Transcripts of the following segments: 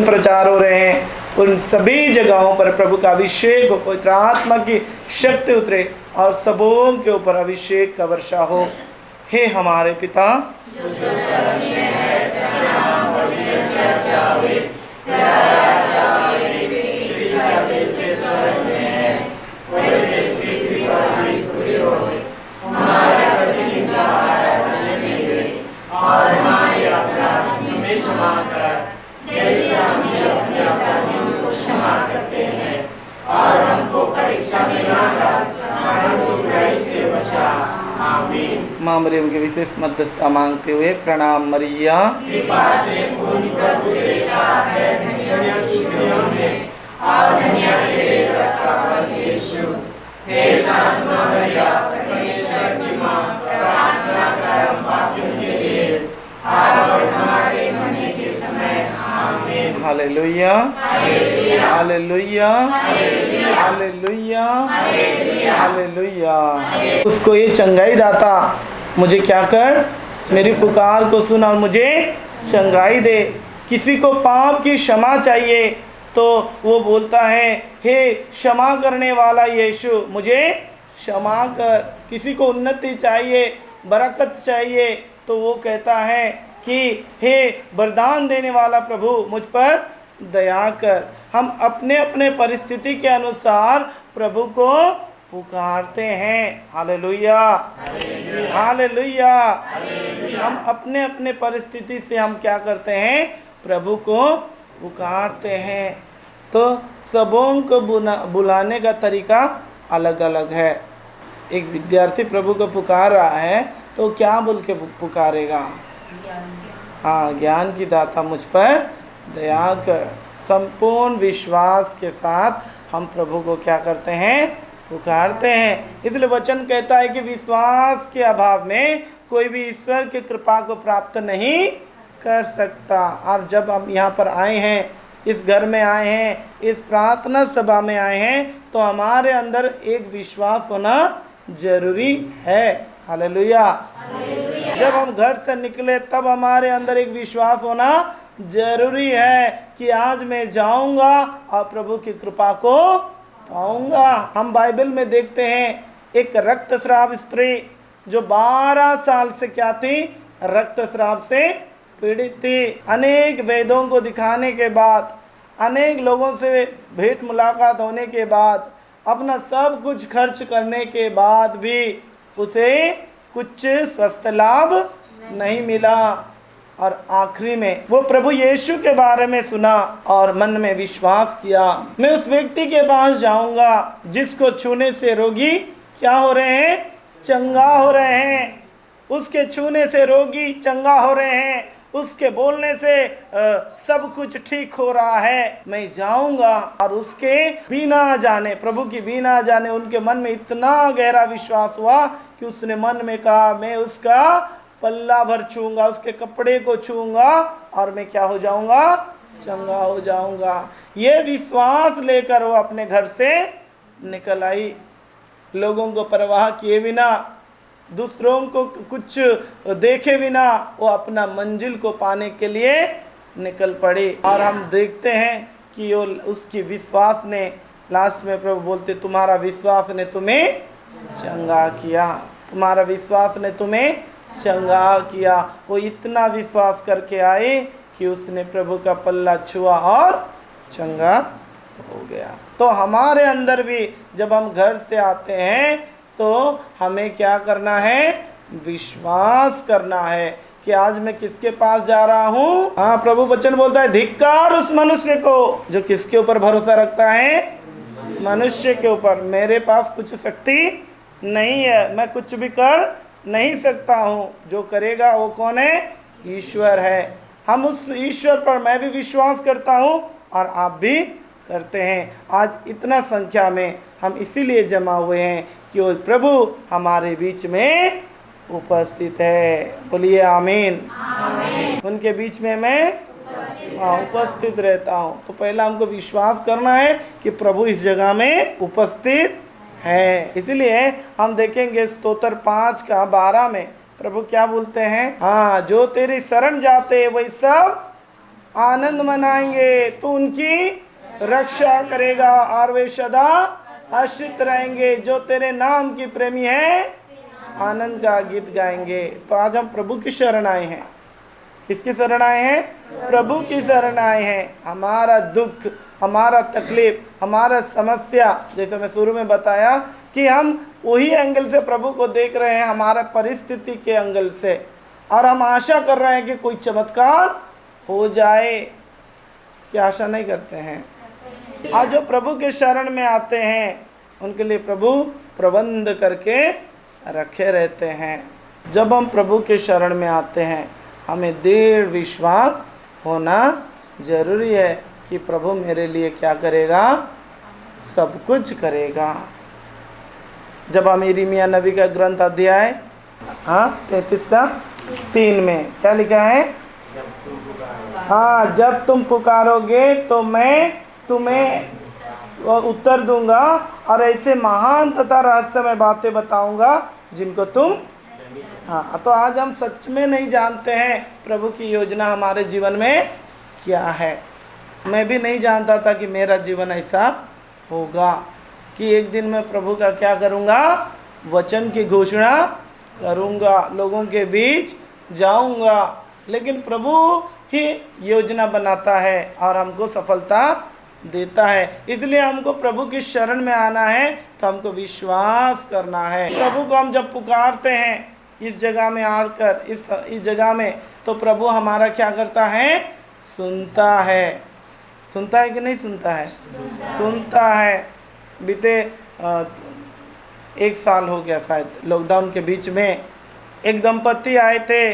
प्रचार हो रहे हैं उन सभी जगहों पर प्रभु का अभिषेक हो, पवित्र आत्मा की शक्ति उतरे और सबों के ऊपर अभिषेक का वर्षा हो। हे हमारे पिता माँ मरियम के विशेष मध्यस्थता मांगते हुए प्रणाम मरिया। कृपा से पूर्ण प्रभु तेरे साथ है, धन्य स्त्रियों में और धन्य तेरे उदर का फल यीशु। हे संत मरिया, परमेश्वर की माँ, प्रार्थना कर हम पापियों के लिए अब और हमारे मरने के समय। आमीन। Hallelujah hallelujah hallelujah hallelujah. उसको ये चंगाई दाता मुझे क्या कर, मेरी पुकार को सुन और मुझे चंगाई दे। किसी को पाप की क्षमा चाहिए तो वो बोलता है, हे क्षमा करने वाला यीशु मुझे क्षमा कर। किसी को उन्नति चाहिए, बरकत चाहिए तो वो कहता है कि हे वरदान देने वाला प्रभु मुझ पर दया कर। हम अपने अपने परिस्थिति के अनुसार प्रभु को पुकारते हैं। Hallelujah hallelujah. हम अपने अपने परिस्थिति से हम क्या करते हैं, प्रभु को पुकारते हैं। तो सबों को बुलाने का तरीका अलग अलग है। एक विद्यार्थी प्रभु को पुकार रहा है तो क्या बोल के पुकारेगा? हाँ, ज्ञान की दाता मुझ पर दया कर। संपूर्ण विश्वास के साथ हम प्रभु को क्या करते हैं, पुकारते हैं। इसलिए वचन कहता है कि विश्वास के अभाव में कोई भी ईश्वर की कृपा को प्राप्त नहीं कर सकता। और जब हम यहाँ पर आए हैं, इस घर में आए हैं, इस प्रार्थना सभा में आए हैं, तो हमारे अंदर एक विश्वास होना जरूरी है। हालेलुया। जब हम घर से निकले तब हमारे अंदर एक विश्वास होना जरूरी है कि आज मैं जाऊंगा और प्रभु की कृपा को पाऊंगा। हम बाइबल में देखते हैं एक रक्तस्राव स्त्री जो 12 साल से क्या थी, रक्तस्राव से पीड़ित थी। अनेक वेदों को दिखाने के बाद, अनेक लोगों से भेंट मुलाकात होने के बाद, अपना सब कुछ खर्च करने के बाद भी उसे कुछ स्वस्थ लाभ नहीं मिला। और आखिरी में वो प्रभु यीशु के बारे में सुना और मन में विश्वास किया, मैं उस व्यक्ति के पास जाऊंगा जिसको छूने से रोगी क्या हो रहे हैं, चंगा हो रहे हैं। उसके छूने से रोगी चंगा हो रहे हैं, उसके बोलने से सब कुछ ठीक हो रहा है। मैं जाऊंगा। और उसके बिना जाने, प्रभु की बिना जाने उनके मन में इतना गहरा विश्वास हुआ कि उसने मन में कहा, मैं उसका पल्ला भर छूंगा, उसके कपड़े को छूंगा और मैं क्या हो जाऊंगा, चंगा हो जाऊंगा। ये विश्वास लेकर वो अपने घर से निकल आई, लोगों को परवाह किए बिना, दूसरों को कुछ देखे बिना वो अपना मंजिल को पाने के लिए निकल पड़े। और हम देखते हैं कि वो उसकी विश्वास ने, लास्ट में प्रभु बोलते तुम्हारा विश्वास ने तुम्हें चंगा किया, तुम्हारा विश्वास ने तुम्हें चंगा किया। वो इतना विश्वास करके आए कि उसने प्रभु का पल्ला छुआ और चंगा हो गया। तो हमारे अंदर भी जब हम घर से आते हैं तो हमें क्या करना है? विश्वास करना है कि आज मैं किसके पास जा रहा हूँ। हाँ, प्रभु वचन बोलता है धिक्कार उस मनुष्य को जो किसके ऊपर भरोसा रखता है? मनुष्य के ऊपर। मेरे पास कुछ शक्ति नहीं है, मैं कुछ भी कर नहीं सकता हूँ, जो करेगा वो कौन है? ईश्वर है। हम उस ईश्वर पर मैं भी विश्वास करता हूँ और आप भी करते हैं। आज इतना संख्या में हम इसीलिए जमा हुए हैं कि वो प्रभु हमारे बीच में उपस्थित है। बोलिए आमीन। उनके बीच में मैं उपस्थित रहता हूँ। तो पहला हमको विश्वास करना है कि प्रभु इस जगह में उपस्थित है। इसलिए हम देखेंगे स्तोत्र 5:12 में प्रभु क्या बोलते हैं? हाँ, जो तेरी शरण जाते वही सब आनंद मनाएंगे, तो उनकी रक्षा करेगा और वे सदा हर्षित रहेंगे। जो तेरे नाम की प्रेमी है आनंद का गीत गाएंगे। तो आज हम प्रभु की शरण आए हैं। किसकी शरण आए हैं? प्रभु की शरण आए हैं। हमारा दुख, हमारा तकलीफ, हमारा समस्या, जैसे मैं शुरू में बताया कि हम वही एंगल से प्रभु को देख रहे हैं, हमारा परिस्थिति के एंगल से, और हम आशा कर रहे हैं कि कोई चमत्कार हो जाए। क्या आशा नहीं करते हैं? आज जो प्रभु के शरण में आते हैं उनके लिए प्रभु प्रबंध करके रखे रहते हैं। जब हम प्रभु के शरण में आते हैं हमें दृढ़ विश्वास होना जरूरी है कि प्रभु मेरे लिए क्या करेगा? सब कुछ करेगा। जब हम यिर्मयाह नबी का ग्रंथ अध्याय 33:3 में क्या लिखा है? हाँ, जब तुम पुकारोगे तो मैं तुम्हें उत्तर दूंगा और ऐसे महान तथा रहस्यमय बातें बताऊंगा जिनको तुम। हाँ, तो आज हम सच में नहीं जानते हैं प्रभु की योजना हमारे जीवन में क्या है। मैं भी नहीं जानता था कि मेरा जीवन ऐसा होगा कि एक दिन मैं प्रभु का क्या करूँगा? वचन की घोषणा करूँगा, लोगों के बीच जाऊँगा। लेकिन प्रभु ही योजना बनाता है और हमको सफलता देता है। इसलिए हमको प्रभु की शरण में आना है, तो हमको विश्वास करना है। प्रभु को हम जब पुकारते हैं इस जगह में आकर, इस जगह में, तो प्रभु हमारा क्या करता है? सुनता है। सुनता है कि नहीं सुनता है? सुनता है। बीते 1 साल हो गया शायद, लॉकडाउन के बीच में एक दंपति आए थे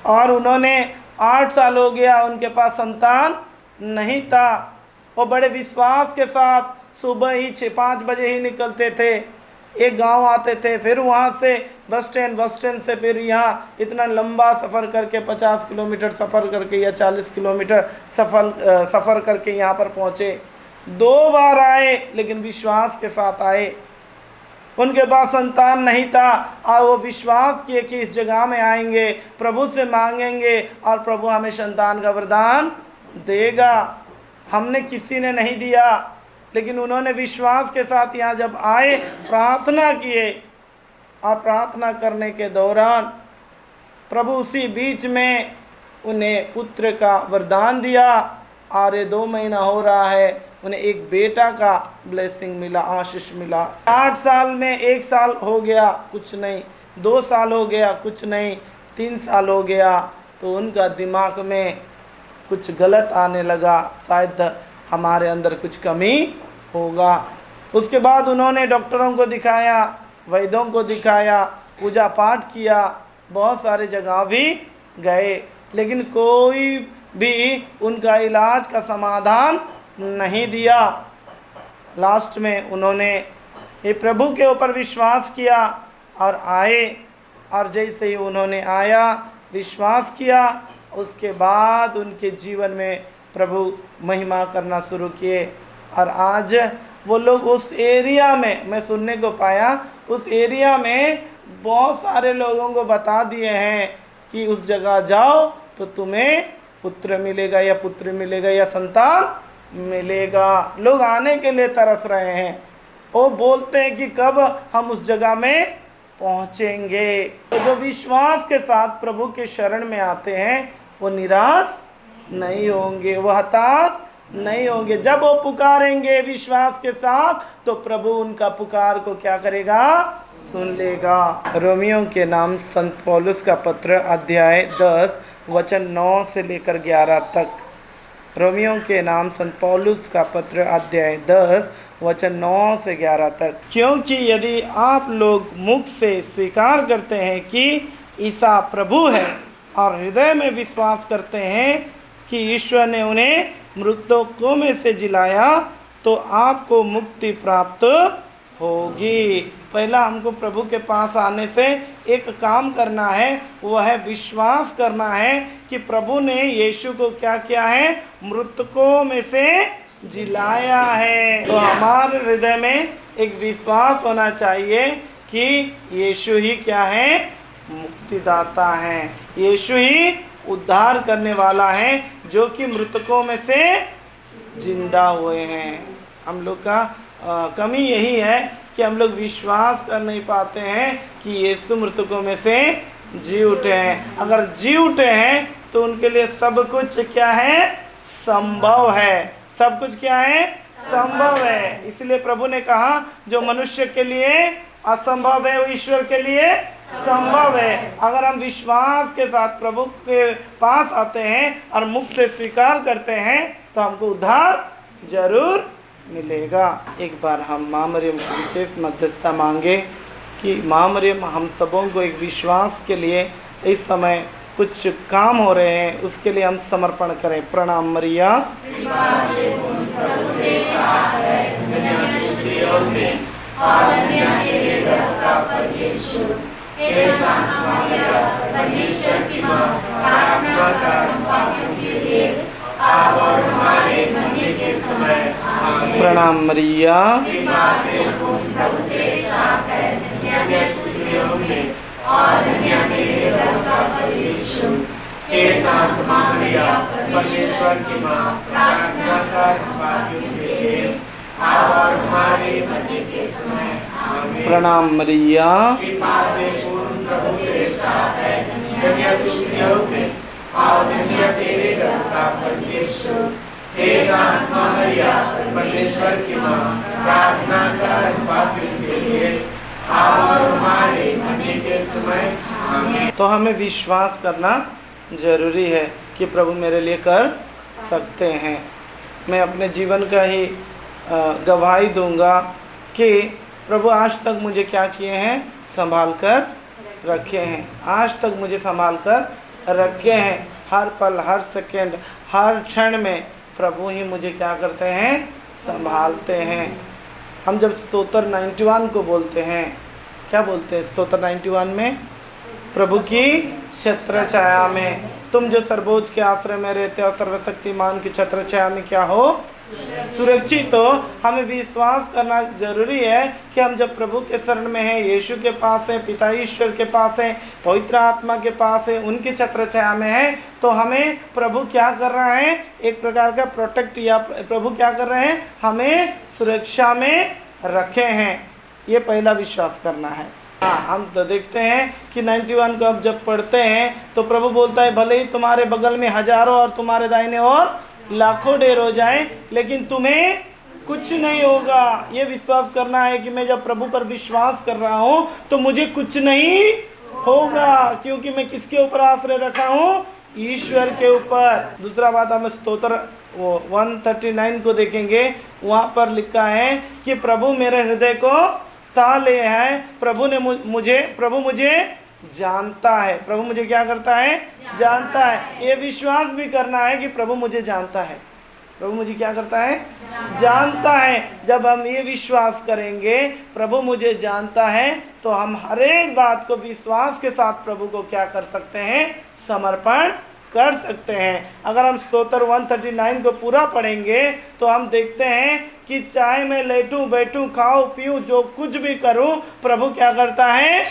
और उन्होंने 8 साल हो गया उनके पास संतान नहीं था। वो बड़े विश्वास के साथ सुबह ही 6-5 बजे ही निकलते थे, एक गांव आते थे, फिर वहाँ से बस स्टैंड से फिर यहाँ इतना लंबा सफ़र करके 50 किलोमीटर सफ़र करके या 40 किलोमीटर सफ़र करके यहाँ पर पहुँचे। 2 बार आए लेकिन विश्वास के साथ आए। उनके पास संतान नहीं था और वो विश्वास किए कि इस जगह में आएंगे, प्रभु से मांगेंगे और प्रभु हमें संतान का वरदान देगा। हमने किसी ने नहीं दिया, लेकिन उन्होंने विश्वास के साथ यहाँ जब आए, प्रार्थना किए और प्रार्थना करने के दौरान प्रभु उसी बीच में उन्हें पुत्र का वरदान दिया। और ये 2 महीना हो रहा है उन्हें एक बेटा का ब्लेसिंग मिला, आशीष मिला। 8 साल में 1 साल हो गया कुछ नहीं, 2 साल हो गया कुछ नहीं, 3 साल हो गया, तो उनका दिमाग में कुछ गलत आने लगा, शायद हमारे अंदर कुछ कमी होगा। उसके बाद उन्होंने डॉक्टरों को दिखाया, वैद्यों को दिखाया, पूजा पाठ किया, बहुत सारे जगह भी गए, लेकिन कोई भी उनका इलाज का समाधान नहीं दिया। लास्ट में उन्होंने ये प्रभु के ऊपर विश्वास किया और आए, और जैसे ही उन्होंने आया विश्वास किया, उसके बाद उनके जीवन में प्रभु महिमा करना शुरू किए। और आज वो लोग उस एरिया में, मैं सुनने को पाया, उस एरिया में बहुत सारे लोगों को बता दिए हैं कि उस जगह जाओ तो तुम्हें पुत्र मिलेगा या पुत्र मिलेगा या संतान मिलेगा। लोग आने के लिए तरस रहे हैं, वो बोलते हैं कि कब हम उस जगह में पहुंचेंगे। तो जो विश्वास के साथ प्रभु के शरण में आते हैं वो निराश नहीं होंगे, वो हताश नहीं होंगे। जब वो पुकारेंगे विश्वास के साथ तो प्रभु उनका पुकार को क्या करेगा, सुन लेगा। रोमियो के नाम संत पौलुस का पत्र अध्याय 10 वचन 9 से लेकर 11 तक। रोमियो के नाम संत पौलुस का पत्र अध्याय 10 वचन 9 से 11 तक। क्योंकि यदि आप लोग मुख से स्वीकार करते हैं कि ईसा प्रभु है और हृदय में विश्वास करते हैं कि ईश्वर ने उन्हें मृतकों में से जिलाया तो आपको मुक्ति प्राप्त होगी। पहला हमको प्रभु के पास आने से एक काम करना है, वह है विश्वास करना है कि प्रभु ने यीशु को क्या किया है, मृतकों में से जिलाया है। तो हमारे हृदय में एक विश्वास होना चाहिए कि यीशु ही क्या है, मुक्तिदाता है, यीशु ही उद्धार करने वाला है, जो कि मृतकों में से जिंदा हुए हैं। हम लोग का कमी यही है कि हम लोग विश्वास कर नहीं पाते हैं कि यीशु मृतकों में से जी उठे हैं। अगर जी उठे हैं तो उनके लिए सब कुछ क्या है, संभव है। सब कुछ क्या है, संभव है। इसलिए प्रभु ने कहा जो मनुष्य के लिए असंभव है वो ईश्वर के लिए संभव है। अगर हम विश्वास के साथ प्रभु के पास आते हैं और मुख से स्वीकार करते हैं तो हमको उद्धार जरूर मिलेगा। एक बार हम माँ मरियम की विशेष मध्यस्थता मांगे कि माँ मरियम हम सबों को एक विश्वास के लिए इस समय कुछ काम हो रहे हैं, उसके लिए हम समर्पण करें। प्रणाम मरिया। प्रणाम मरिया। परमेश्वर की मां प्रार्थना कर पापियों के लिए अब और हमारे मरने के समय आमीन। प्रणाम मरिया। कृपा से पूर्ण प्रभु तेरे साथ है, धन्य तू स्त्रियों में और धन्य तेरे गर्भ का फल यीशु। हे शांत मां मरिया परमेश्वर की मां प्रार्थना कर पापियों के लिए अब और हमारे मरने के समय आमीन। तो हमें विश्वास करना जरूरी है कि प्रभु मेरे लिए कर सकते हैं। मैं अपने जीवन का ही गवाही दूंगा कि प्रभु आज तक मुझे क्या किए हैं, संभाल कर रखे हैं। आज तक मुझे संभाल कर रखे हैं। हर पल, हर सेकंड, हर क्षण में प्रभु ही मुझे क्या करते हैं, संभालते हैं। हम जब स्तोत्र 91 को बोलते हैं, क्या बोलते हैं स्तोत्र 91 में, प्रभु की छत्र छाया में तुम जो सर्वोच्च के आश्रय में रहते हो, सर्वशक्तिमान की छत्र छाया में क्या हो, सुरक्षित हो। हमें विश्वास करना जरूरी है कि हम जब प्रभु के शरण में हैं, यीशु के पास है, पिता ईश्वर के पास है, पवित्र आत्मा के पास है, उनकी छत्र छाया में है, तो हमें प्रभु क्या कर रहा है, एक प्रकार का प्रोटेक्ट, या प्रभु क्या कर रहे हैं, हमें सुरक्षा में रखे हैं। ये पहला विश्वास करना है। हाँ, हम तो देखते हैं कि 91 को अब जब पढ़ते हैं तो प्रभु बोलता है भले ही तुम्हारे बगल में हजारों और तुम्हारे दाहिने और लाखों ढेर हो जाएं, लेकिन तुम्हें कुछ नहीं होगा। ये विश्वास करना है कि मैं जब प्रभु पर विश्वास कर रहा हूँ तो मुझे कुछ नहीं होगा, क्योंकि मैं किसके ऊपर आश्रय रखा हूँ, ईश्वर के ऊपर। दूसरा बात, हम स्तोत्र 139 को देखेंगे, वहाँ पर लिखा है कि प्रभु मेरे हृदय को ताले हैं। प्रभु मुझे जानता है। प्रभु मुझे क्या करता है, जानता है। ये विश्वास भी करना है कि प्रभु मुझे जानता है। प्रभु मुझे क्या करता है, जानता है। जब हम ये विश्वास करेंगे प्रभु मुझे जानता है, तो हम हर एक बात को विश्वास के साथ प्रभु को क्या कर सकते हैं, समर्पण कर सकते हैं। अगर हम स्तोत्र 139 को पूरा पढ़ेंगे तो हम देखते हैं कि चाहे मैं लेटूं बैठूं खाऊं पीऊं जो कुछ भी करूं, प्रभु क्या करता है,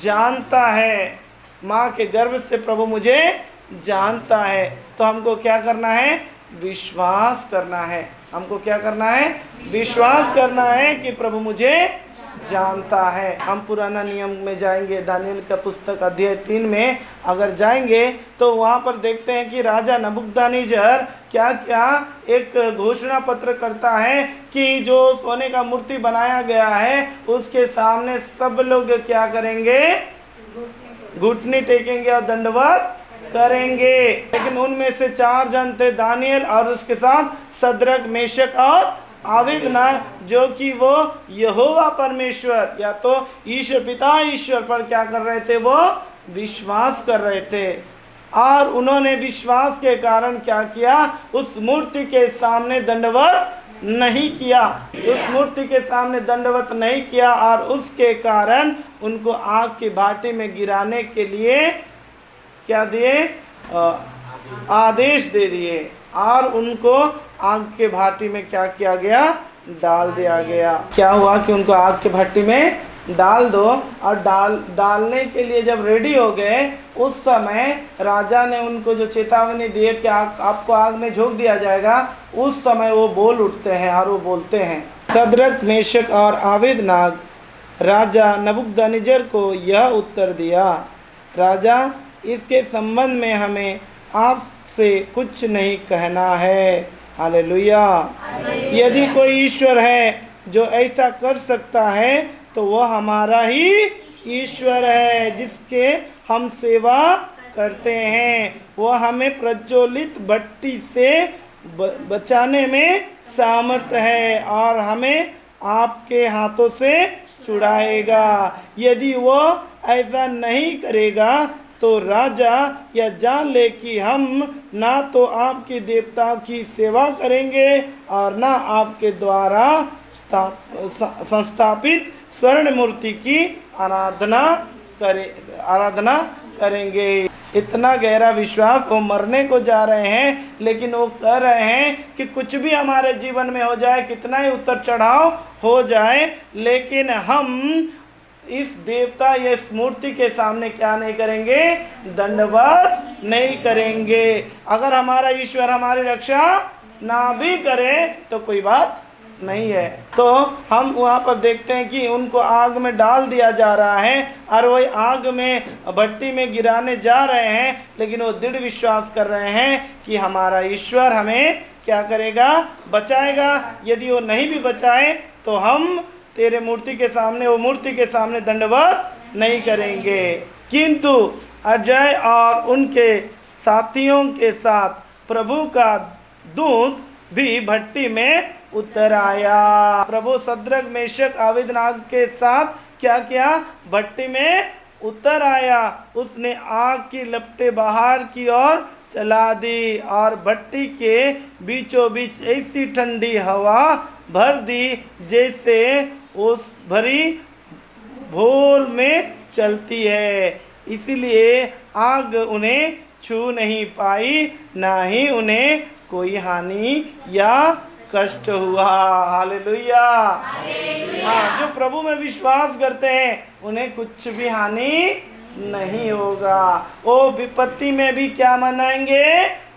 जानता है, माँ के गर्भ से प्रभु मुझे जानता है। तो हमको क्या करना है? विश्वास करना है। हमको क्या करना है? विश्वास करना है कि प्रभु मुझे जानता है। हम पुराना नियम में जाएंगे, दानियल का पुस्तक अध्याय 3 में अगर जाएंगे तो वहाँ पर देखते हैं कि राजा नबूकदनेस्सर क्या क्या एक घोषणा पत्र करता है कि जो सोने का मूर्ति बनाया गया है उसके सामने सब लोग क्या करेंगे? घुटने टेकेंगे और दंडवत करेंगे। लेकिन उनमें से 4 जन थे, दानियल और उसके साथ सद्रक, मेशक और अबेदनगो, जो कि वो यहोवा परमेश्वर या तो ईश्वर पिता ईश्वर पर क्या कर रहे थे? वो विश्वास कर रहे थे। और उन्होंने विश्वास के कारण क्या किया? उस मूर्ति के सामने दंडवत नहीं किया, उस मूर्ति के सामने दंडवत नहीं किया और उसके कारण उनको आग की भाटी में गिराने के लिए क्या दिए? आदेश दे दिए और उनको आग के भाटी में क्या किया गया? डाल दिया गया। क्या हुआ कि उनको आग के भाटी में डाल दो, और डालने के लिए जब रेडी हो गए उस समय राजा ने उनको जो चेतावनी दी कि आपको आग में झोंक दिया जाएगा, उस समय वो बोल उठते हैं और वो बोलते हैं, सद्रक, मेशक और अबेदनगो राजा नबूकदनेस्सर को यह उत्तर दिया, राजा इसके संबंध में हमें आपसे कुछ नहीं कहना है। हालेलुया। यदि कोई ईश्वर है जो ऐसा कर सकता है तो वह हमारा ही ईश्वर है जिसके हम सेवा करते हैं। वह हमें प्रज्वलित भट्टी से बचाने में सामर्थ है और हमें आपके हाथों से छुड़ाएगा। यदि वह ऐसा नहीं करेगा तो राजा यह जान ले कि हम ना तो आपके देवता की सेवा करेंगे और ना आपके द्वारा संस्थापित स्वर्ण मूर्ति की आराधना करेंगे। इतना गहरा विश्वास, वो मरने को जा रहे हैं लेकिन वो कह रहे हैं कि कुछ भी हमारे जीवन में हो जाए, कितना ही उतर चढ़ाव हो जाए, लेकिन हम इस देवता या इस मूर्ति के सामने क्या नहीं करेंगे? दंडवत नहीं करेंगे। अगर हमारा ईश्वर हमारी रक्षा ना भी करे तो कोई बात नहीं है। तो हम वहाँ पर देखते हैं कि उनको आग में डाल दिया जा रहा है और वही आग में भट्टी में गिराने जा रहे हैं, लेकिन वो दृढ़ विश्वास कर रहे हैं कि हमारा ईश्वर हमें क्या करेगा? बचाएगा। यदि वो नहीं भी बचाए तो हम तेरे मूर्ति के सामने, वो मूर्ति के सामने दंडवत नहीं करेंगे। किंतु अजय और उनके साथियों के साथ प्रभु का दूत भी भट्टी में उतर आया। प्रभु सद्रक, मेशक, अबेदनगो के साथ क्या किया? भट्टी में उतर आया। उसने आग की लपटें बाहर की ओर चला दी और भट्टी के बीचों बीच ऐसी ठंडी हवा भर दी जैसे उस भरी भोर में चलती है। इसलिए आग उन्हें छू नहीं पाई, ना ही उन्हें कोई हानि या कष्ट हुआ। हालेलुया। हाँ, जो प्रभु में विश्वास करते हैं उन्हें कुछ भी हानि नहीं होगा। वो विपत्ति में भी क्या मनाएंगे?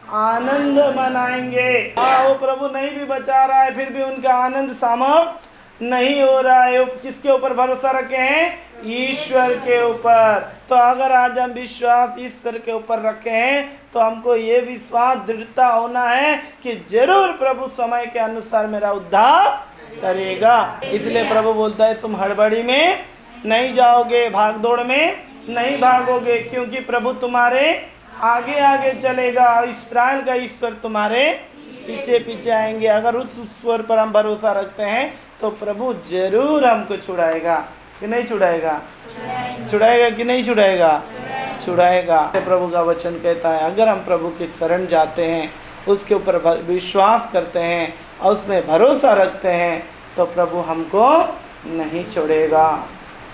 आनंद मनाएंगे। हाँ, वो प्रभु नहीं भी बचा रहा है फिर भी उनका आनंद सामर्थ नहीं हो रहा है। वो किसके ऊपर भरोसा रखे हैं? ईश्वर के ऊपर। तो अगर आज हम विश्वास ईश्वर के ऊपर रखे हैं तो हमको ये विश्वास दृढ़ता होना है कि जरूर प्रभु समय के अनुसार मेरा उद्धार करेगा। इसलिए प्रभु बोलता है तुम हड़बड़ी में नहीं जाओगे, भागदौड़ में नहीं भागोगे, क्योंकि प्रभु तुम्हारे आगे आगे चलेगा। इस्राएल का ईश्वर तुम्हारे पीछे पीछे आएंगे। अगर उस ईश्वर पर हम भरोसा रखते हैं तो प्रभु जरूर हमको छुड़ाएगा कि नहीं छुड़ाएगा? छुड़ाएगा कि नहीं छुड़ाएगा? छुड़ाएगा। प्रभु का वचन कहता है अगर हम प्रभु की शरण जाते हैं, उसके ऊपर विश्वास करते हैं और उसमें भरोसा रखते हैं तो प्रभु हमको नहीं छोड़ेगा।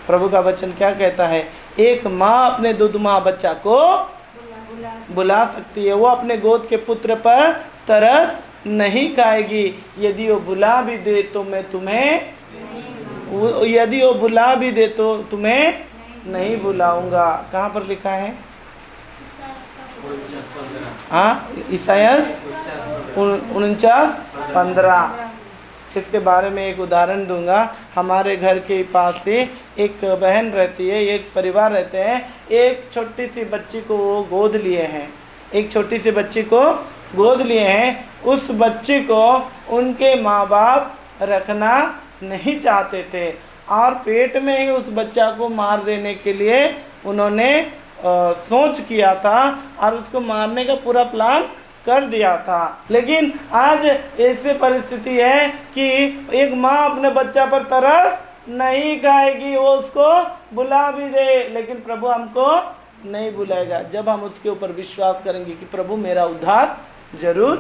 प्रभु का वचन क्या कहता है? एक माँ अपने दुधमा बच्चा को बुला सकती है, वो अपने गोद के पुत्र पर तरस नहीं खाएगी। यदि वो बुला भी दे तो मैं तुम्हें, यदि वो बुला भी दे तो तुम्हें नहीं बुलाऊंगा। कहाँ पर लिखा है? हाँ, ईसायास 49:15। इसके बारे में एक उदाहरण दूंगा। हमारे घर के पास से एक बहन रहती है, एक परिवार रहते हैं। एक छोटी सी बच्ची को वो गोद लिए हैं, एक छोटी सी बच्ची को गोद लिए हैं। उस बच्ची को उनके माँ बाप रखना नहीं चाहते थे और पेट में ही उस बच्चा को मार देने के लिए उन्होंने सोच किया था और उसको मारने का पूरा प्लान कर दिया था। लेकिन आज ऐसी परिस्थिति है कि एक माँ अपने बच्चा पर तरस नहीं खाएगी, वो उसको बुला भी दे, लेकिन प्रभु हमको नहीं बुलाएगा। जब हम उसके ऊपर विश्वास करेंगे कि प्रभु मेरा उद्धार जरूर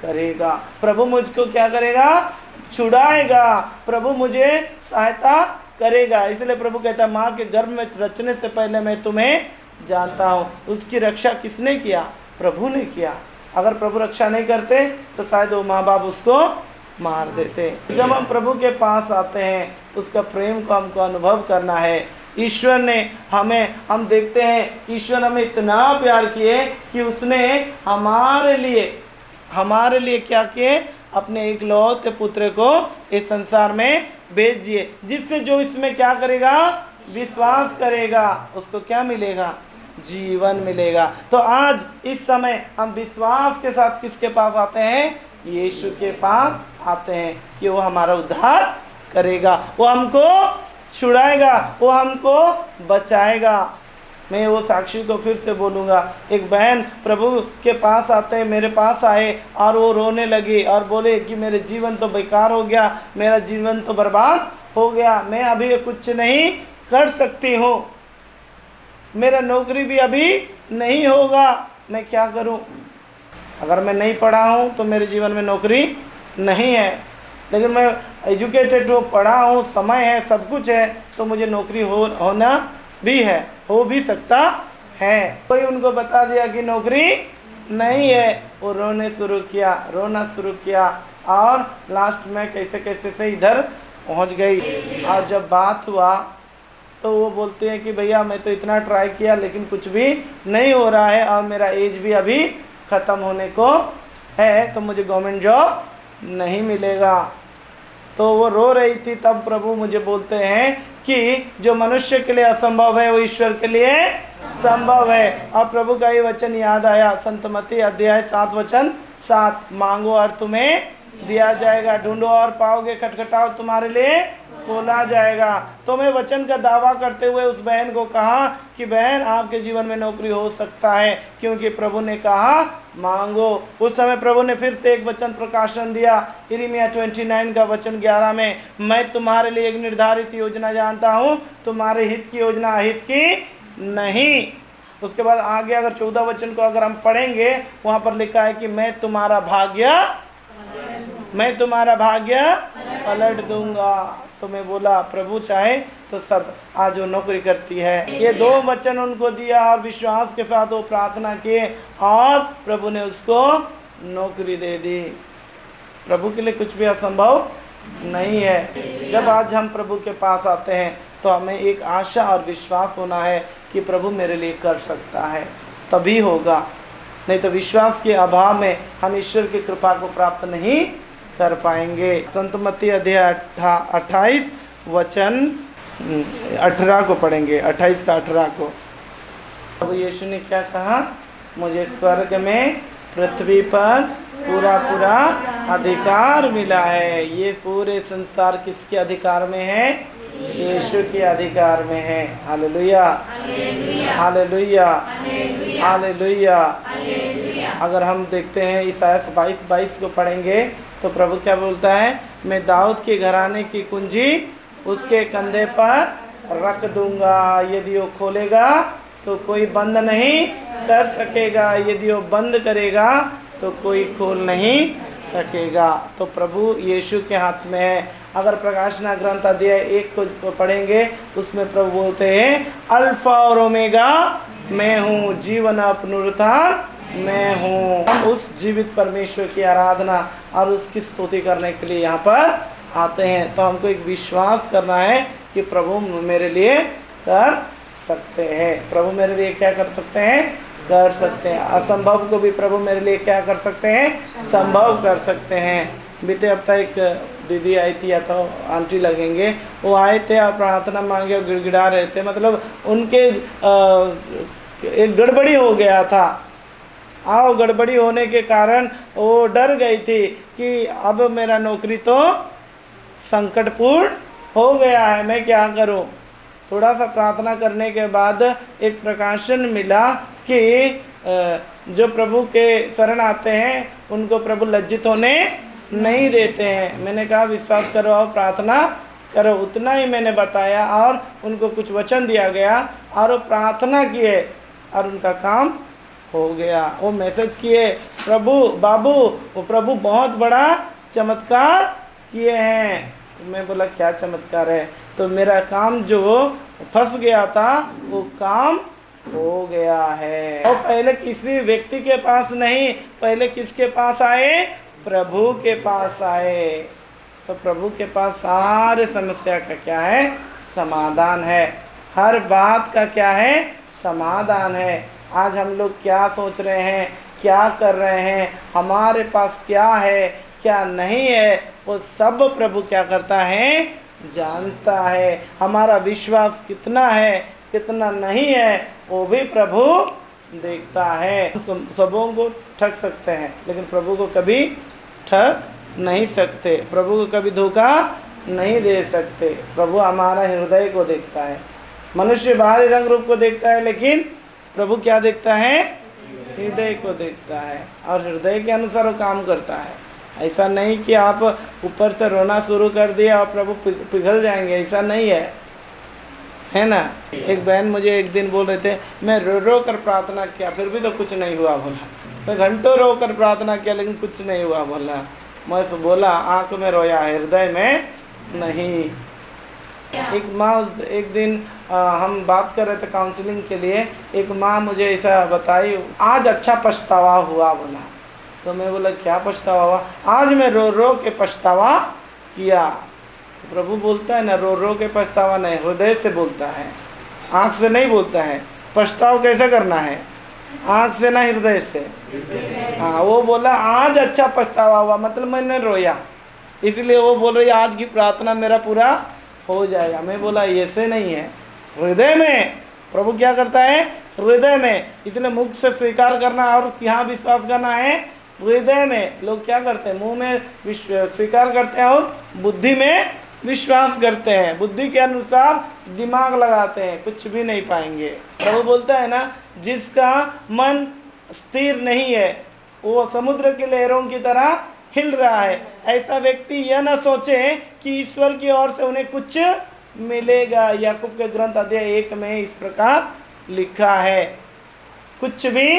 करेगा, प्रभु मुझको क्या करेगा? छुड़ाएगा, प्रभु मुझे सहायता करेगा। इसलिए प्रभु कहता है, माँ के गर्भ में रचने से पहले मैं तुम्हें जानता हूँ। उसकी रक्षा किसने किया? प्रभु ने किया। अगर प्रभु रक्षा नहीं करते तो शायद वो माँ बाप उसको मार देते। जब हम प्रभु के पास आते हैं, उसका प्रेम को हमको अनुभव करना है। ईश्वर ने हम देखते हैं ईश्वर हमें इतना प्यार किए कि उसने हमारे लिए क्या किए? अपने इकलौते पुत्र को इस संसार में भेज दिए, जिससे जो इसमें क्या करेगा? विश्वास करेगा, उसको क्या मिलेगा? जीवन मिलेगा। तो आज इस समय हम विश्वास के साथ किसके पास आते हैं? यीशु के पास आते हैं कि वो हमारा उद्धार करेगा, वो हमको छुड़ाएगा, वो हमको बचाएगा। मैं वो साक्षी को फिर से बोलूँगा। एक बहन प्रभु के पास आते हैं, मेरे पास आए और वो रोने लगी और बोले कि मेरे जीवन तो बेकार हो गया, मेरा जीवन तो बर्बाद हो गया, मैं अभी कुछ नहीं कर सकती हूँ, मेरा नौकरी भी अभी नहीं होगा, मैं क्या करूं? अगर मैं नहीं पढ़ा हूं तो मेरे जीवन में नौकरी नहीं है, लेकिन मैं एजुकेटेड हूँ, पढ़ा हूँ, समय है, सब कुछ है, तो मुझे नौकरी होना भी है, हो भी सकता है। कोई उनको बता दिया कि नौकरी नहीं है, वो रोना शुरू किया और लास्ट में कैसे से इधर पहुँच गई। और जब बात हुआ तो वो बोलते हैं कि भैया मैं तो इतना ट्राई किया लेकिन कुछ भी नहीं हो रहा है और मेरा एज भी अभी ख़त्म होने को है, तो मुझे गवर्नमेंट जॉब नहीं मिलेगा। तो वो रो रही थी। तब प्रभु मुझे बोलते हैं कि जो मनुष्य के लिए असंभव है वो ईश्वर के लिए संभव है। और प्रभु का ये वचन याद आया, संत मत्ती अध्याय 7 वचन 7, मांगो और तुम्हें दिया जाएगा, ढूंढो और पाओगे, खटखटाओ तुम्हारे लिए खोला जाएगा। तो मैं वचन का दावा करते हुए उस बहन को कहा कि बहन आपके जीवन में नौकरी हो सकता है, क्योंकि प्रभु ने कहा मांगो। उस समय प्रभु ने फिर से एक वचन प्रकाशन दिया, यिर्मयाह 29 का वचन 11 में, मैं तुम्हारे लिए एक निर्धारित योजना जानता हूँ, तुम्हारे हित की योजना अहित की नहीं। उसके बाद आगे अगर 14 वचन को अगर हम पढ़ेंगे, वहाँ पर लिखा है कि मैं तुम्हारा भाग्य पलट दूंगा। तो मैं बोला प्रभु चाहे तो सब आज वो नौकरी करती है। ये 2 वचन उनको दिया और विश्वास के साथ वो प्रार्थना किए और प्रभु ने उसको नौकरी दे दी। प्रभु के लिए कुछ भी असंभव नहीं है। जब आज हम प्रभु के पास आते हैं तो हमें एक आशा और विश्वास होना है कि प्रभु मेरे लिए कर सकता है, तभी होगा। नहीं तो विश्वास के अभाव में हम ईश्वर की कृपा को प्राप्त नहीं कर पाएंगे। संत मत्ती अध्याय 28 वचन 18 को पढ़ेंगे, 28 का 18 को। अब यीशु ने क्या कहा? मुझे स्वर्ग में पृथ्वी पर पूरा अधिकार मिला है। ये पूरे संसार किसके अधिकार में है? यीशु के अधिकार में है। Hallelujah, hallelujah, hallelujah. अगर हम देखते हैं ईसायास 22:22 को पढ़ेंगे तो प्रभु क्या बोलता है? मैं दाऊद के घराने की कुंजी उसके कंधे पर रख दूंगा, यदि वो खोलेगा तो कोई बंद नहीं कर सकेगा, यदि वो बंद करेगा तो कोई खोल नहीं सकेगा। तो प्रभु यीशु के हाथ में है। अगर प्रकाशना ग्रंथ अध्याय 1 को पढ़ेंगे, उसमें प्रभु बोलते हैं अल्फा और ओमेगा मैं हूँ, जीवन और पुनरुत्थान मैं हूँ। हम उस जीवित परमेश्वर की आराधना और उसकी स्तुति करने के लिए यहाँ पर आते हैं। तो हमको एक विश्वास करना है कि प्रभु मेरे लिए कर सकते हैं। प्रभु मेरे लिए क्या कर सकते हैं? कर सकते हैं। असंभव को भी प्रभु मेरे लिए क्या कर सकते हैं? संभव कर सकते हैं। बीते हफ्ता एक दीदी आई थी, या तो आंटी लगेंगे, वो आए थे और प्रार्थना मांगे और गिड़गिड़ा रहे थे। मतलब उनके एक गड़बड़ी हो गया था। गड़बड़ी होने के कारण वो डर गई थी कि अब मेरा नौकरी तो संकटपूर्ण हो गया है, मैं क्या करूं। थोड़ा सा प्रार्थना करने के बाद एक प्रकाशन मिला कि जो प्रभु के शरण आते हैं उनको प्रभु लज्जित होने नहीं देते हैं। मैंने कहा विश्वास करो और प्रार्थना करो, उतना ही मैंने बताया और उनको कुछ वचन दिया गया और वो प्रार्थना किए और उनका काम हो गया। वो मैसेज किए, प्रभु बाबू, वो प्रभु बहुत बड़ा चमत्कार किए हैं। मैं बोला क्या चमत्कार है? तो मेरा काम जो फंस गया था वो काम हो गया है। और पहले किसी व्यक्ति के पास नहीं, पहले किसके पास आए? प्रभु के पास आए। तो प्रभु के पास सारे समस्या का क्या है? समाधान है। हर बात का क्या है? समाधान है। आज हम लोग क्या सोच रहे हैं, क्या कर रहे हैं, हमारे पास क्या है क्या नहीं है, वो सब प्रभु क्या करता है? जानता है। हमारा विश्वास कितना है कितना नहीं है वो भी प्रभु देखता है। सबों को ठग सकते हैं लेकिन प्रभु को कभी ठग नहीं सकते, प्रभु को कभी धोखा नहीं दे सकते। प्रभु हमारा हृदय को देखता है। मनुष्य बाहरी रंग रूप को देखता है लेकिन प्रभु क्या देखता है? हृदय को देखता है और हृदय के अनुसार वो काम करता है। ऐसा नहीं कि आप ऊपर से रोना शुरू कर दिया और प्रभु पिघल जाएंगे, ऐसा नहीं है ना। एक बहन मुझे एक दिन बोल रहे थे, मैं रो रो कर प्रार्थना किया फिर भी तो कुछ नहीं हुआ। बोला मैं घंटों रो कर प्रार्थना किया लेकिन कुछ नहीं हुआ। बोला मैं बोला आँख में रोया, हृदय में नहीं। एक माँ एक दिन हम बात कर रहे थे काउंसलिंग के लिए, एक माँ मुझे ऐसा बताई, आज अच्छा पछतावा हुआ। बोला तो मैं बोला क्या पछतावा हुआ? आज मैं रो रो के पछतावा किया। तो प्रभु बोलता है ना, रो रो के पछतावा नहीं, हृदय से बोलता है, आँख से नहीं बोलता है। पछतावा कैसे करना है? आँख से ना, हृदय से। हाँ, वो बोला आज अच्छा पछतावा हुआ, मतलब मैंने रोया, इसलिए वो बोल रही आज की प्रार्थना मेरा पूरा हो जाएगा। मैं बोला ऐसे नहीं है, हृदय में प्रभु क्या करता है? हृदय में। इसलिए मुख से स्वीकार करना और यहाँ विश्वास करना है हृदय में। लोग क्या करते हैं? मुंह में स्वीकार करते हैं और बुद्धि में विश्वास करते हैं, बुद्धि के अनुसार दिमाग लगाते हैं, कुछ भी नहीं पाएंगे। प्रभु बोलता है ना, जिसका मन स्थिर नहीं है वो समुद्र के लहरों की तरह हिल रहा है। ऐसा व्यक्ति यह न सोचे कि ईश्वर की ओर से उन्हें कुछ मिलेगा। याकूब के ग्रंथ अध्याय 1 में इस प्रकार लिखा है, कुछ भी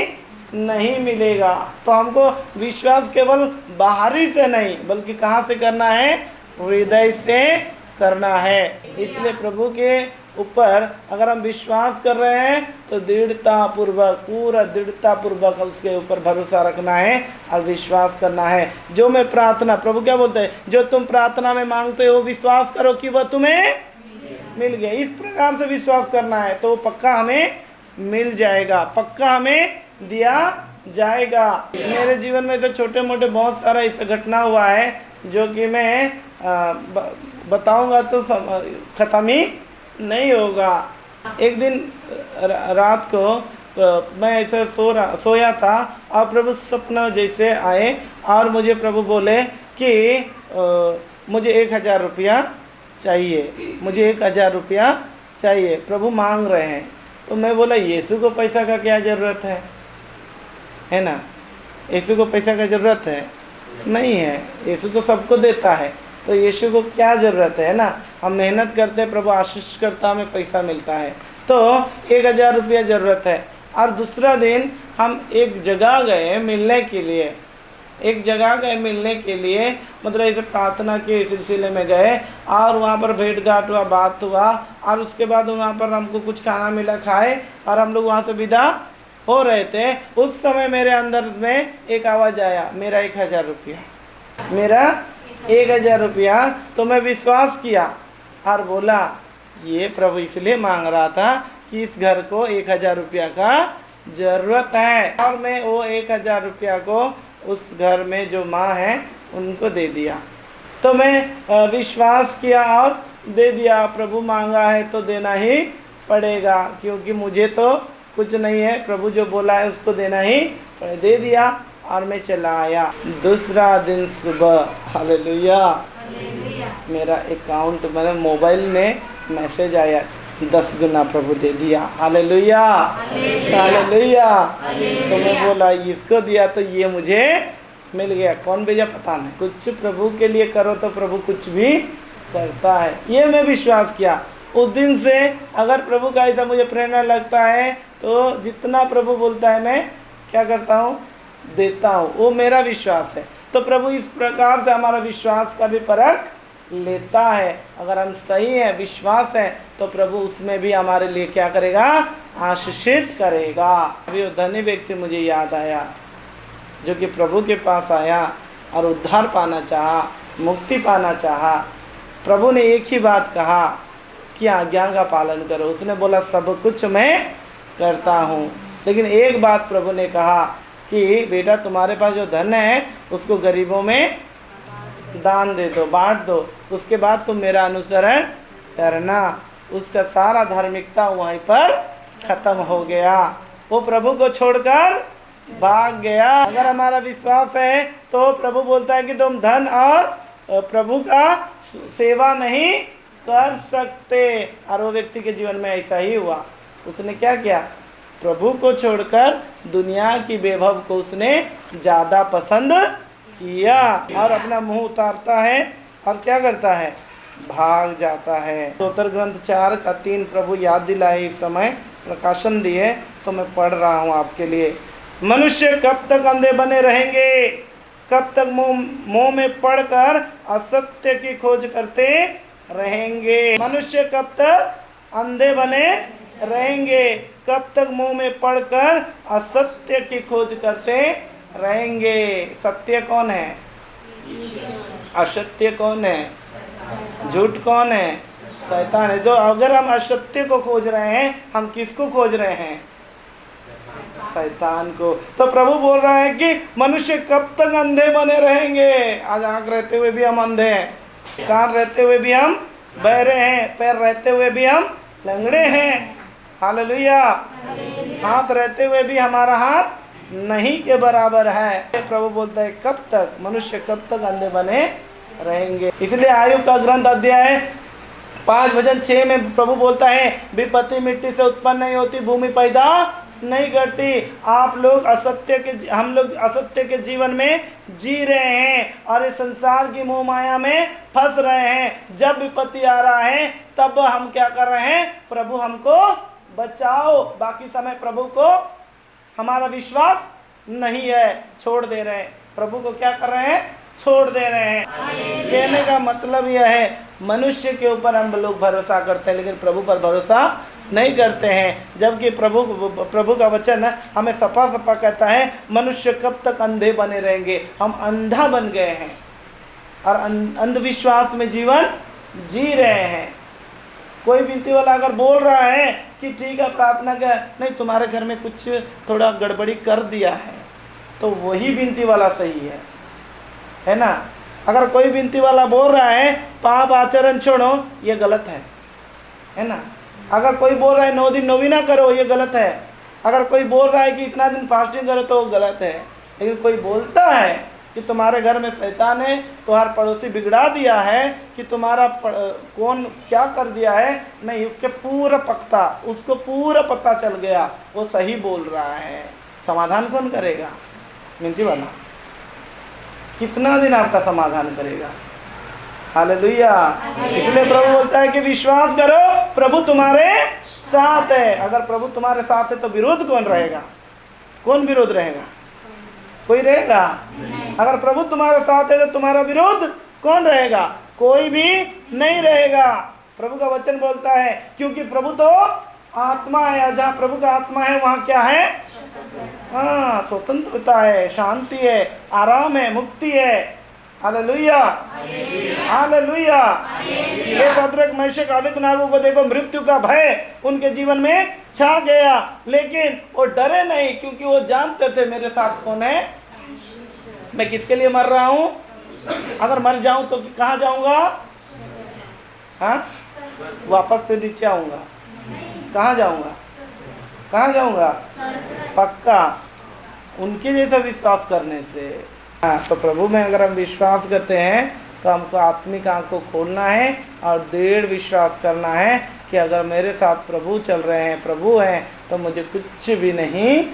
नहीं मिलेगा। तो हमको विश्वास केवल बाहरी से नहीं बल्कि कहाँ से करना है? हृदय से करना है। इसलिए प्रभु के ऊपर अगर हम विश्वास कर रहे हैं तो दृढ़ता पूर्वक, पूरा दृढ़ता पूर्वक उसके ऊपर भरोसा रखना है और विश्वास करना है। जो मैं प्रार्थना, प्रभु क्या बोलते हैं? जो तुम प्रार्थना में मांगते हो विश्वास करो कि वह तुम्हें मिल गया। इस प्रकार से विश्वास करना है तो पक्का हमें मिल जाएगा, पक्का हमें दिया जाएगा। मेरे जीवन में से छोटे मोटे बहुत सारा ऐसा घटना हुआ है जो कि मैं बताऊंगा तो ख़त्म ही नहीं होगा। एक दिन रात को मैं ऐसे सोया था और प्रभु सपना जैसे आए और मुझे प्रभु बोले कि मुझे 1000 रुपया चाहिए, मुझे 1000 रुपया चाहिए, प्रभु मांग रहे हैं। तो मैं बोला यीशु को पैसा का क्या ज़रूरत है ना? यीशु को पैसा का ज़रूरत है? नहीं है, यीशु तो सबको देता है, तो यीशु को क्या ज़रूरत है ना? हम मेहनत करते हैं, प्रभु आशीष करता, हमें पैसा मिलता है, तो 1000 रुपया ज़रूरत है। और दूसरा दिन हम एक जगह गए मिलने के लिए, एक जगह गए मिलने के लिए, मतलब ऐसे प्रार्थना के सिलसिले में गए और वहाँ पर भेंट घाट हुआ, बात हुआ और उसके बाद वहाँ पर हमको कुछ खाना मिला, खाए और हम लोग वहाँ से विदा हो रहे थे। उस समय मेरे अंदर में एक आवाज़ आया, मेरा 1000 रुपया, मेरा 1000 रुपया। तो मैं विश्वास किया और बोला ये प्रभु इसलिए मांग रहा था कि इस घर को 1000 रुपया का ज़रूरत है, और मैं वो 1000 रुपया को उस घर में जो माँ है उनको दे दिया। तो मैं विश्वास किया और दे दिया। प्रभु मांगा है तो देना ही पड़ेगा, क्योंकि मुझे तो कुछ नहीं है, प्रभु जो बोला है उसको देना ही पड़े। दे दिया और मैं चला आया। दूसरा दिन सुबह, हालेलुया, मेरा अकाउंट मेरे मोबाइल में मैसेज आया, 10 गुना प्रभु दे दिया। Hallelujah, hallelujah. तो मैं बोला इसको दिया तो ये मुझे मिल गया। कौन भेजा पता नहीं। कुछ प्रभु के लिए करो तो प्रभु कुछ भी करता है, ये मैं विश्वास किया। उस दिन से अगर प्रभु का ऐसा मुझे प्रेरणा लगता है तो जितना प्रभु बोलता है मैं क्या करता हूँ, देता हूँ। वो मेरा विश्वास है। तो प्रभु इस प्रकार से हमारा विश्वास का भी परख लेता है। अगर हम सही है, विश्वास है, तो प्रभु उसमें भी हमारे लिए क्या करेगा, आशीषित करेगा। अभी वो धनी व्यक्ति मुझे याद आया जो कि प्रभु के पास आया और उद्धार पाना चाहा, मुक्ति पाना चाहा। प्रभु ने एक ही बात कहा कि आज्ञा का पालन करो। उसने बोला सब कुछ मैं करता हूँ, लेकिन एक बात प्रभु ने कहा कि बेटा तुम्हारे पास जो धन है उसको गरीबों में दान दे दो, बांट दो, उसके बाद तुम मेरा अनुसरण करना। उसका सारा धार्मिकता वहीं पर खत्म हो गया। वो प्रभु को छोड़कर भाग गया। अगर हमारा विश्वास है तो प्रभु बोलता है कि तुम धन और प्रभु का सेवा नहीं कर सकते। और वो व्यक्ति के जीवन में ऐसा ही हुआ। उसने क्या किया, प्रभु को छोड़कर दुनिया की वैभव को उसने ज़्यादा पसंद किया और अपना मुंह उतारता है और क्या करता है, भाग जाता है। स्तोत्र ग्रंथ 4:3 प्रभु याद दिलाए, इस समय प्रकाशन दिए तो मैं पढ़ रहा हूँ आपके लिए। मनुष्य कब तक अंधे बने रहेंगे, कब तक मुंह में पढ़कर असत्य की खोज करते रहेंगे। मनुष्य कब तक अंधे बने रहेंगे, कब तक मुंह में पढ़कर असत्य की खोज करते रहेंगे। सत्य कौन है, असत्य कौन है, झूठ कौन है, शैतान है। तो अगर हम असत्य को खोज रहे हैं, हम किसको खोज रहे हैं, शैतान को। तो प्रभु बोल रहा है कि मनुष्य कब तक अंधे बने रहेंगे। आज आँख रहते हुए भी हम अंधे हैं, कान रहते हुए भी हम बहरे हैं, पैर रहते हुए भी हम लंगड़े हैं। हालेलुया। हाथ रहते हुए भी हमारा हाथ नहीं के बराबर है। प्रभु बोलता है कब तक, मनुष्य कब तक अंधे बने रहेंगे। इसलिए आयु का ग्रंथ अध्याय 5:6 में प्रभु बोलता है विपत्ति मिट्टी से उत्पन्न नहीं होती, भूमि पैदा नहीं करती। आप लोग असत्य के, हम लोग असत्य के जीवन में जी रहे हैं और इस संसार की मोह माया में फंस रहे हैं। जब विपत्ति आ रहा है तब हम क्या कर रहे हैं, प्रभु हमको बचाओ। बाकी समय प्रभु को हमारा विश्वास नहीं है, छोड़ दे रहे हैं। प्रभु को क्या कर रहे हैं, छोड़ दे रहे हैं। कहने का मतलब यह है मनुष्य के ऊपर हम लोग भरोसा करते हैं लेकिन प्रभु पर भरोसा नहीं करते हैं। जबकि प्रभु का वचन हमें सफा सफा कहता है मनुष्य कब तक अंधे बने रहेंगे। हम अंधा बन गए हैं और अंधविश्वास में जीवन जी रहे हैं। कोई विनती वाला अगर बोल रहा है कि ठीक है प्रार्थना कर, नहीं तुम्हारे घर में कुछ थोड़ा गड़बड़ी कर दिया है, तो वही विनती वाला सही है ना। अगर कोई विनती वाला बोल रहा है पाप आचरण छोड़ो, ये गलत है ना। अगर कोई बोल रहा है 9 दिन नौवीना करो, ये गलत है। अगर कोई बोल रहा है कि इतना दिन फास्टिंग करो, तो वो गलत है। लेकिन कोई बोलता है कि तुम्हारे घर में शैतान है, तुम्हारा पड़ोसी बिगड़ा दिया है, कि तुम्हारा कौन क्या कर दिया है, नहीं उसके पूरा पक्ता, उसको पूरा पता चल गया, वो सही बोल रहा है। समाधान कौन करेगा, मिनती वाला। कितना दिन आपका समाधान करेगा। हालेलुया। इसलिए प्रभु बोलता है कि विश्वास करो प्रभु तुम्हारे साथ है। अगर प्रभु तुम्हारे साथ है तो विरोध कौन रहेगा, कौन विरोध रहेगा, कोई रहेगा। अगर प्रभु तुम्हारे साथ है तो तुम्हारा विरोध कौन रहेगा, कोई भी नहीं रहेगा। प्रभु का वचन बोलता है क्योंकि प्रभु तो आत्मा है, जहाँ प्रभु का आत्मा है वहाँ क्या है, हाँ स्वतंत्रता है, शांति है, आराम है, मुक्ति है। Hallelujah, hallelujah. ये शद्रक मेशक अबेदनगो को देखो, मृत्यु का भय उनके जीवन में छा गया, लेकिन वो डरे नहीं, क्योंकि वो जानते थे मेरे साथ कौन है। मैं किसके लिए मर रहा हूं? अगर मर जाऊं तो कहाँ जाऊंगा? हाँ, वापस से नीचे आऊंगा। कहाँ जाऊंगा? कहाँ जाऊंगा? पक्का, उनके जैसा विश्वास करने से। हाँ, तो प्रभु में अगर हम विश्वास करते हैं तो हमको आत्मिक आँख को खोलना है और दृढ़ विश्वास करना है कि अगर मेरे साथ प्रभु चल रहे हैं, प्रभु हैं, तो मुझे कुछ भी नहीं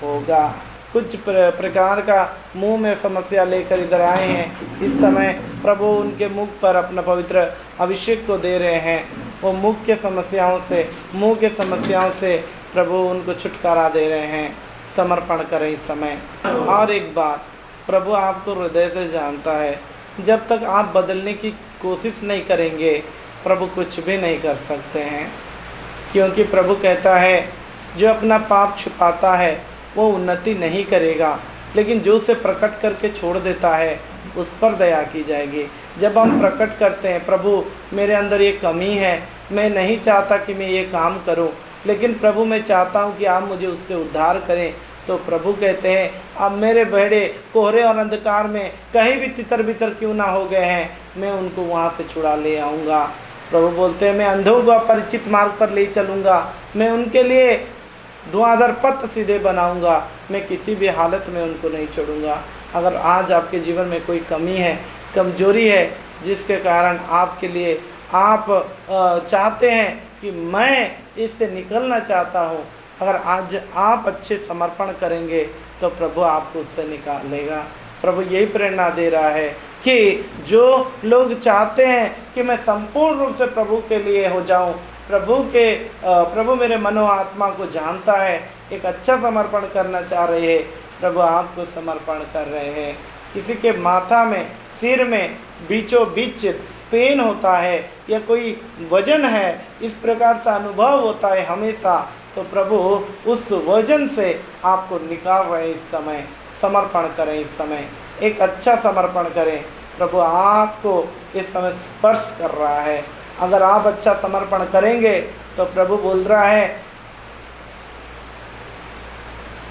होगा। कुछ प्रकार का मुंह में समस्या लेकर इधर आए हैं, इस समय प्रभु उनके मुख पर अपना पवित्र अभिषेक को दे रहे हैं। वो मुख के समस्याओं से, मुंह के समस्याओं से प्रभु उनको छुटकारा दे रहे हैं। समर्पण करें इस समय। और एक बात, प्रभु आपको हृदय से जानता है। जब तक आप बदलने की कोशिश नहीं करेंगे, प्रभु कुछ भी नहीं कर सकते हैं, क्योंकि प्रभु कहता है जो अपना पाप छुपाता है वो उन्नति नहीं करेगा, लेकिन जो उसे प्रकट करके छोड़ देता है उस पर दया की जाएगी। जब हम प्रकट करते हैं, प्रभु मेरे अंदर ये कमी है, मैं नहीं चाहता कि मैं ये काम करूं, लेकिन प्रभु मैं चाहता हूं कि आप मुझे उससे उद्धार करें, तो प्रभु कहते हैं अब मेरे बेड़े कोहरे और अंधकार में कहीं भी तितर बितर क्यों ना हो गए हैं, मैं उनको वहाँ से छुड़ा ले आऊँगा। प्रभु बोलते हैं मैं अंधों को अपरिचित मार्ग पर ले चलूँगा, मैं उनके लिए धुआंधार पथ सीधे बनाऊँगा, मैं किसी भी हालत में उनको नहीं छोड़ूंगा। अगर आज आपके जीवन में कोई कमी है, कमजोरी है, जिसके कारण आपके लिए आप चाहते हैं कि मैं इससे निकलना चाहता हूँ, अगर आज आप अच्छे समर्पण करेंगे तो प्रभु आपको उससे निकालेगा। प्रभु यही प्रेरणा दे रहा है कि जो लोग चाहते हैं कि मैं संपूर्ण रूप से प्रभु के लिए हो जाऊं, प्रभु मेरे मनो आत्मा को जानता है, एक अच्छा समर्पण करना चाह रहे हैं, प्रभु आपको समर्पण कर रहे हैं। किसी के माथा में, सिर में बीचों बीच पेन होता है या कोई वजन है, इस प्रकार का अनुभव होता है हमेशा, तो प्रभु उस वजन से आपको निकाल रहे हैं। इस समय समर्पण करें, इस समय एक अच्छा समर्पण करें। प्रभु आपको इस समय स्पर्श कर रहा है। अगर आप अच्छा समर्पण करेंगे तो प्रभु बोल रहा है,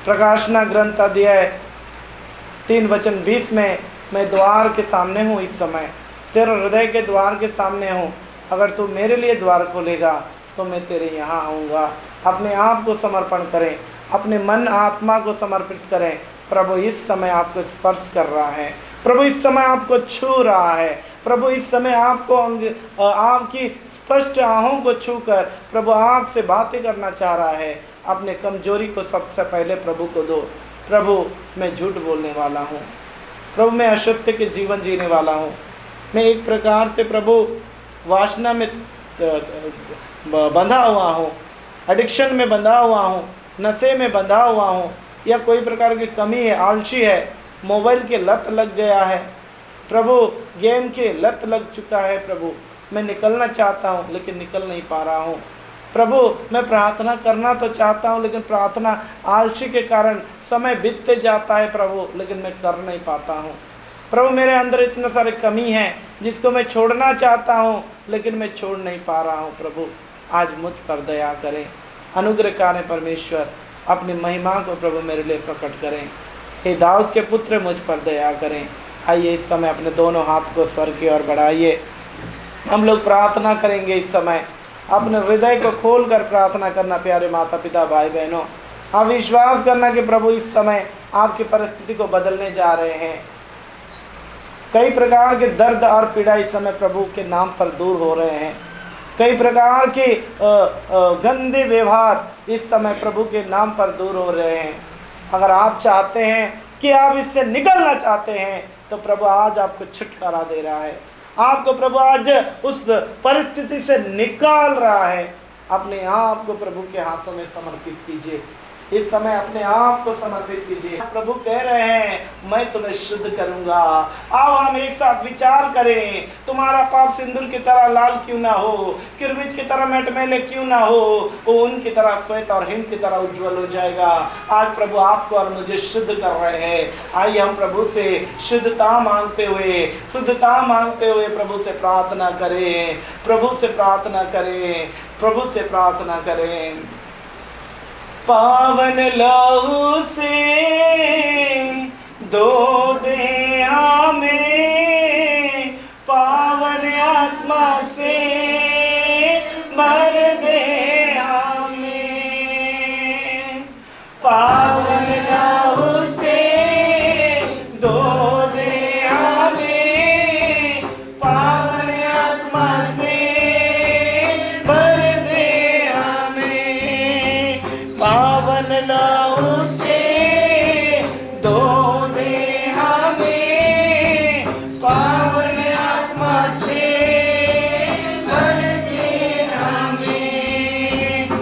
प्रकाशना ग्रंथ अध्याय 3:20 में, मैं द्वार के सामने हूँ, इस समय तेरे हृदय के द्वार के सामने हूँ, अगर तू मेरे लिए द्वार खोलेगा तो मैं तेरे यहाँ आऊँगा। अपने आप को समर्पण करें, अपने मन आत्मा को समर्पित करें। प्रभु इस समय आपको स्पर्श कर रहा है, प्रभु इस समय आपको छू रहा है, प्रभु इस समय आपको आपकी स्पष्ट आहों को छूकर प्रभु आपसे बातें करना चाह रहा है। अपने कमजोरी को सबसे पहले प्रभु को दो। प्रभु मैं झूठ बोलने वाला हूँ, प्रभु मैं असत्य के जीवन जीने वाला हूँ, मैं एक प्रकार से प्रभु वासना में बंधा हुआ हूँ, एडिक्शन में बंधा हुआ हूँ, नशे में बंधा हुआ हूँ, या कोई प्रकार की कमी है, आलसी है, मोबाइल के लत लग गया है, प्रभु गेम के लत लग चुका है। प्रभु मैं निकलना चाहता हूँ लेकिन निकल नहीं पा रहा हूँ। प्रभु मैं प्रार्थना करना तो चाहता हूँ लेकिन प्रार्थना आलसी के कारण समय बीतते जाता है प्रभु, लेकिन मैं कर नहीं पाता हूँ। प्रभु मेरे अंदर इतने सारे कमी हैं जिसको मैं छोड़ना चाहता हूँ लेकिन मैं छोड़ नहीं पा रहा हूँ। प्रभु आज मुझ पर दया करें, अनुग्रहकारी परमेश्वर अपनी महिमा को प्रभु मेरे लिए प्रकट करें। हे दाऊद के पुत्र मुझ पर दया करें। आइए इस समय अपने दोनों हाथ को सर की ओर बढ़ाइए, हम लोग प्रार्थना करेंगे। इस समय अपने हृदय को खोल कर प्रार्थना करना। प्यारे माता पिता भाई बहनों, आप विश्वास करना कि प्रभु इस समय आपकी परिस्थिति को बदलने जा रहे हैं। कई प्रकार के दर्द और पीड़ा इस समय प्रभु के नाम पर दूर हो रहे हैं। कई प्रकार के गंदे व्यवहार इस समय प्रभु के नाम पर दूर हो रहे हैं। अगर आप चाहते हैं कि आप इससे निकलना चाहते हैं तो प्रभु आज आपको छुटकारा दे रहा है। आपको प्रभु आज उस परिस्थिति से निकाल रहा है। अपने आप को प्रभु के हाथों में समर्पित कीजिए। इस समय अपने आप को समर्पित कीजिए। प्रभु कह रहे हैं मैं तुम्हें शुद्ध करूंगा। आओ हम एक साथ विचार करें, तुम्हारा पाप सिंदूर की तरह लाल क्यों ना हो, किरमिज की तरह मटमैले क्यों ना हो, वो उनकी तरह श्वेत और हिम की तरह उज्जवल हो जाएगा। आज प्रभु आपको और मुझे शुद्ध कर रहे हैं। आइए हम प्रभु से शुद्धता मांगते हुए प्रभु से प्रार्थना करें, प्रभु से प्रार्थना करें, प्रभु से प्रार्थना करें। पावन लहू से धो दे हमें, पावन आत्मा से भर दे हमें, पावन